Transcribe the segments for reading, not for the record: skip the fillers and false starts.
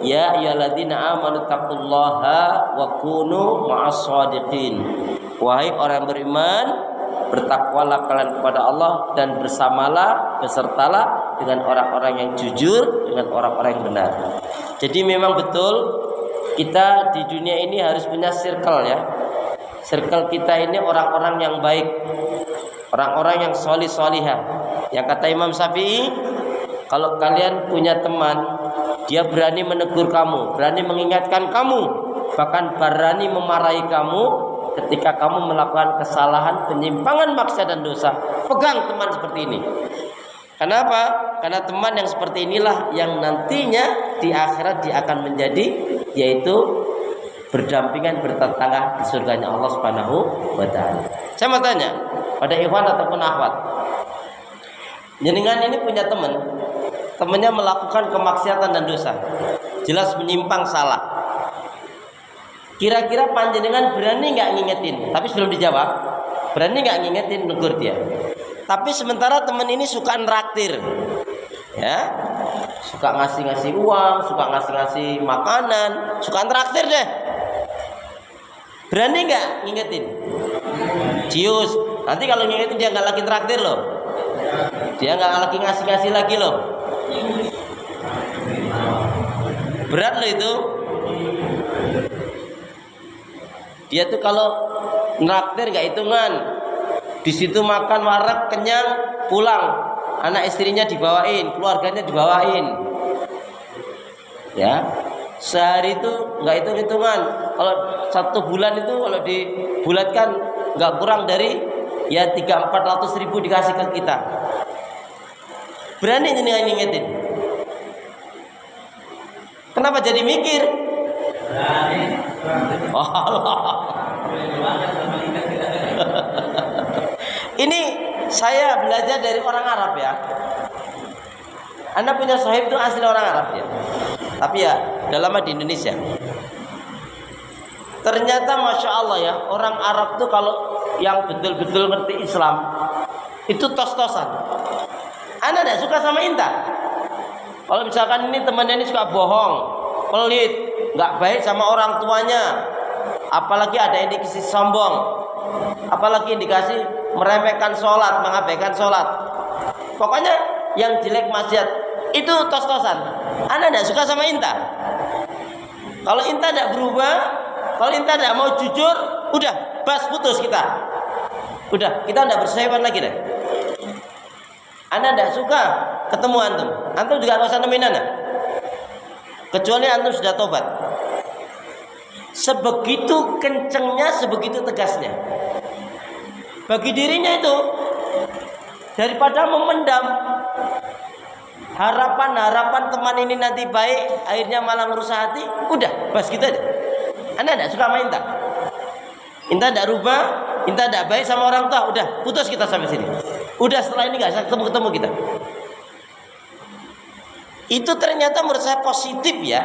ya ayyuhalladzina amanu taqullaha wa kunu ma'as shadiqin. Wahai orang beriman, bertakwalah kalian kepada Allah dan besertalah dengan orang-orang yang jujur, dengan orang-orang yang benar. Jadi memang betul kita di dunia ini harus punya circle ya. Circle kita ini orang-orang yang baik, orang-orang yang solih-solihah. Yang kata Imam Syafi'i, kalau kalian punya teman, dia berani menegur kamu, berani mengingatkan kamu, bahkan berani memarahi kamu ketika kamu melakukan kesalahan, penyimpangan, maksiat dan dosa. Pegang teman seperti ini. Kenapa? Karena teman yang seperti inilah yang nantinya di akhirat dia akan menjadi, yaitu berdampingan, bertetangga di surganya Allah Subhanahu wa taala. Saya mau tanya pada ikhwan ataupun akhwat, jenengan ini punya teman, temannya melakukan kemaksiatan dan dosa, jelas menyimpang, salah. Kira-kira panjenengan berani nggak ngingetin? Tapi sebelum dijawab, berani nggak ngingetin, negur dia? Tapi sementara teman ini suka nraktir, ya, suka ngasih uang, suka ngasih makanan, suka nraktir deh. Berani nggak ngingetin? Cius. Nanti kalau ngingetin dia nggak lagi traktir loh, dia nggak lagi ngasih lagi loh. Berat loh itu. Dia tuh kalau nraktir gak hitungan, di situ makan wareg kenyang, pulang, anak istrinya dibawain, keluarganya dibawain, ya. Sehari itu nggak hitung-hitungan. Kalau 1 bulan itu kalau dibulatkan nggak kurang dari ya 300-400 ribu dikasih ke kita. Berani ini ngingetin? Kenapa jadi mikir? Ini saya belajar dari orang Arab ya. Anda punya sahib itu asli orang Arab ya, tapi ya udah lama di Indonesia. Ternyata masya Allah ya, orang Arab tuh kalau yang betul-betul ngerti Islam itu tos-tosan. Anda tidak suka sama Inta. Kalau misalkan ini temannya ini suka bohong, pelit, nggak baik sama orang tuanya, apalagi ada indikasi sombong, apalagi indikasi meremehkan sholat, mengabaikan sholat, pokoknya yang jelek maksiat itu tos-tosan. Anda tidak suka sama Inta. Kalau Inta tidak berubah, kalau Inta tidak mau jujur, udah bas, putus kita. Udah, kita tidak bersahabat lagi deh. Anda tidak suka ketemu antum, antum juga nggak usah nemuin Anda, kecuali antum sudah tobat. Sebegitu kencengnya, sebegitu tegasnya. Bagi dirinya itu, daripada memendam harapan teman ini nanti baik, akhirnya malah merusak hati, udah bas gitu aja. Anda tidak suka sama Inta, Inta tidak rubah, Inta tidak baik sama orang tua, udah putus kita sampai sini. Udah setelah ini nggak usah ketemu kita. Itu ternyata menurut saya positif ya,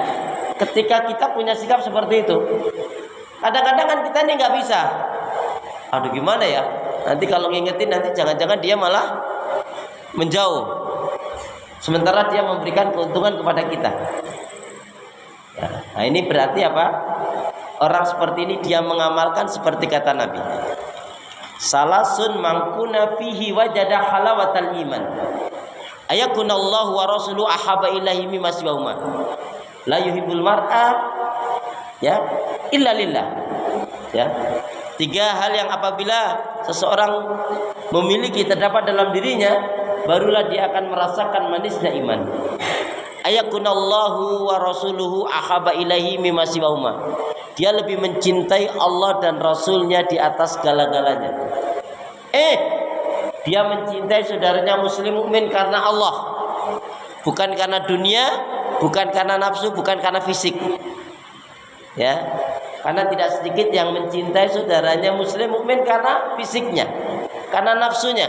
ketika kita punya sikap seperti itu. Kadang-kadang kan kita ini nggak bisa. Aduh gimana ya? Nanti kalau ngingetin nanti jangan-jangan dia malah menjauh. Sementara dia memberikan keuntungan kepada kita. Nah ini berarti apa? Orang seperti ini dia mengamalkan seperti kata Nabi. Salasun mangkuna fihi wajada halawatal iman. Ayakunallahu wa rasuluhu ahaba ilahi mimma siwahuma. La yuhibbul mar'a ya illa lillah. Ya. 3 hal yang apabila seseorang memiliki terdapat dalam dirinya, barulah dia akan merasakan manisnya iman. Ayakunallahu wa rasuluhu ahaba ilahi mimma siwahuma. Dia lebih mencintai Allah dan Rasulnya di atas segala-galanya. Dia mencintai saudaranya muslim mukmin karena Allah, bukan karena dunia, bukan karena nafsu, bukan karena fisik. Ya, karena tidak sedikit yang mencintai saudaranya muslim mukmin karena fisiknya, karena nafsunya,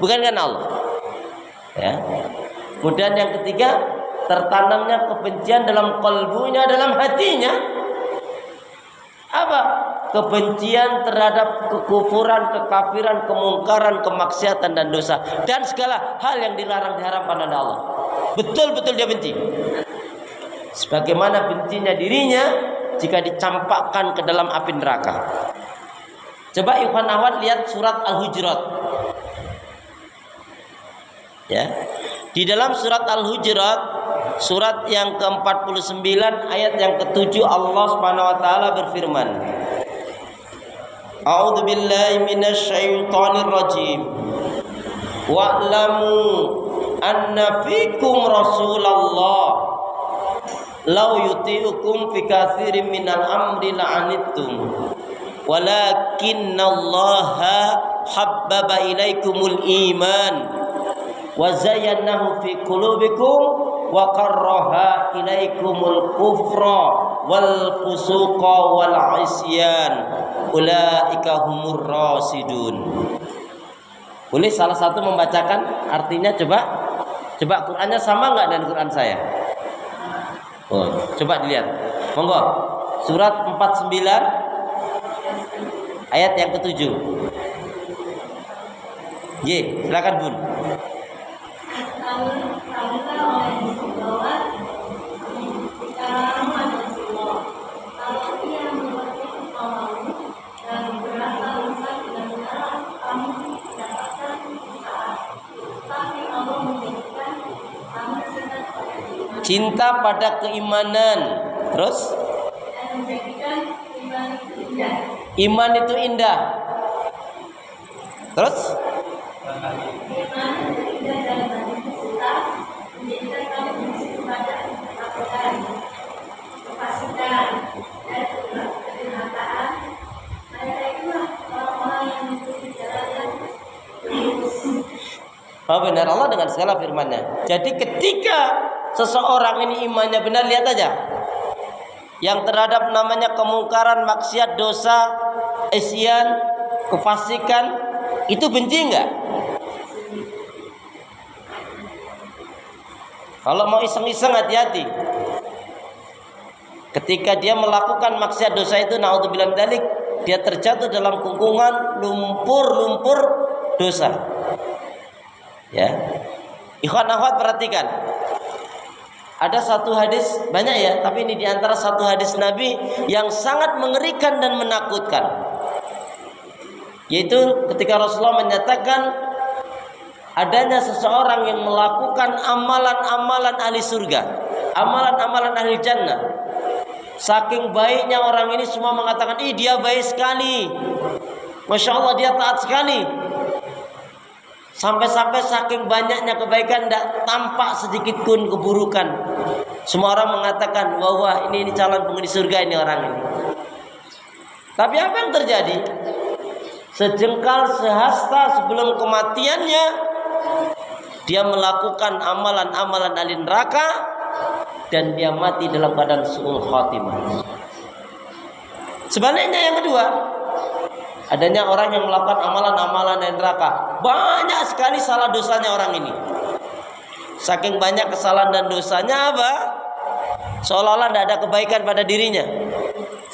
bukan karena Allah. Ya. Kemudian yang ketiga, tertanamnya kebencian dalam kalbunya, dalam hatinya. Apa? Kebencian terhadap kekufuran, kekafiran, kemungkaran, kemaksiatan dan dosa dan segala hal yang dilarang, diharamkan oleh Allah. Betul-betul dia benci. sebagaimana bencinya dirinya jika dicampakkan ke dalam api neraka. Coba ikhwan akhwat lihat surat Al-Hujurat. Ya. Di dalam surat Al-Hujurat, surat yang ke-49 ayat yang ke-7, Allah Subhanahu wa taala berfirman, A'udzu billahi minasyaitonir rajim. Wa'lamu anna fikum Rasulullah law yuti'ukum fi katsirin minal amri la'anittum walakinnallaha habbaba ilaikumul iman wa zayyanahu fi qulubikum wa karraha ilaikumul kufra wal fusuqa wal isyan ulaika humur rasidun. Boleh salah satu membacakan artinya? Coba Qurannya sama enggak dengan Quran saya? Oh, coba dilihat. Monggo. Surat 49 ayat yang ke-7. Silakan Bun. Cinta pada keimanan. Terus? Iman itu indah. Terus? Oh benar, Allah dengan segala firman-Nya. Jadi ketika seseorang ini imannya benar, lihat aja. Yang terhadap namanya kemungkaran, maksiat, dosa, isyan, kefasikan, itu benci enggak? Kalau mau iseng-iseng hati-hati. Ketika dia melakukan maksiat dosa itu, naudzubillah min dzalik, dia terjatuh dalam kungkungan lumpur dosa. Ya. Ikhwan akhwat perhatikan. Ada satu hadis, banyak ya, tapi ini diantara satu hadis Nabi yang sangat mengerikan dan menakutkan. Yaitu ketika Rasulullah menyatakan adanya seseorang yang melakukan amalan-amalan ahli surga, amalan-amalan ahli jannah. Saking baiknya orang ini semua mengatakan, ih dia baik sekali, Masya Allah dia taat sekali. Sampai-sampai saking banyaknya kebaikan tidak tampak sedikit pun keburukan. Semua orang mengatakan, wah ini calon penghuni surga ini orang ini. Tapi apa yang terjadi? Sejengkal sehasta sebelum kematiannya, dia melakukan amalan-amalan ahli neraka dan dia mati dalam keadaan su'ul khatimah. Sebaliknya yang kedua, adanya orang yang melakukan amalan-amalan ahli neraka. Banyak sekali salah dosanya orang ini. Saking banyak kesalahan dan dosanya apa? Seolah-olah tidak ada kebaikan pada dirinya.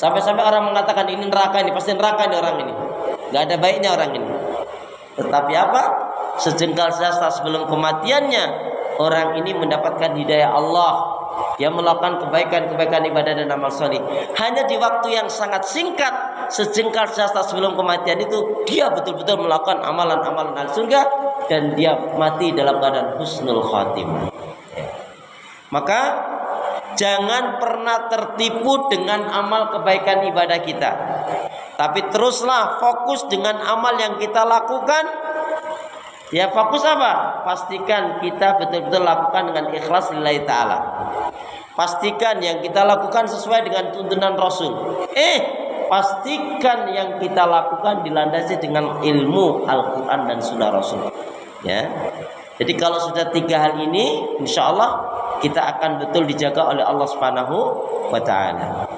Sampai-sampai orang mengatakan ini neraka, ini pasti neraka ini orang ini. Tidak ada baiknya orang ini. Tetapi apa? Sejengkal sehasta sebelum kematiannya, orang ini mendapatkan hidayah Allah. Dia melakukan kebaikan-kebaikan ibadah dan amal soleh. Hanya di waktu yang sangat singkat, sejengkal sehasta sebelum kematian itu, dia betul-betul melakukan amalan-amalan ahli surga dan dia mati dalam keadaan husnul khatimah. Maka jangan pernah tertipu dengan amal kebaikan ibadah kita. Tapi teruslah fokus dengan amal yang kita lakukan. Ya fokus apa? Pastikan kita betul-betul lakukan dengan ikhlas lillahi ta'ala. Pastikan yang kita lakukan sesuai dengan tuntunan Rasul. Pastikan yang kita lakukan dilandasi dengan ilmu Al-Quran dan Sunnah Rasul. Ya. Jadi kalau sudah 3 hal ini, insya Allah kita akan betul dijaga oleh Allah Subhanahu wa Ta'ala.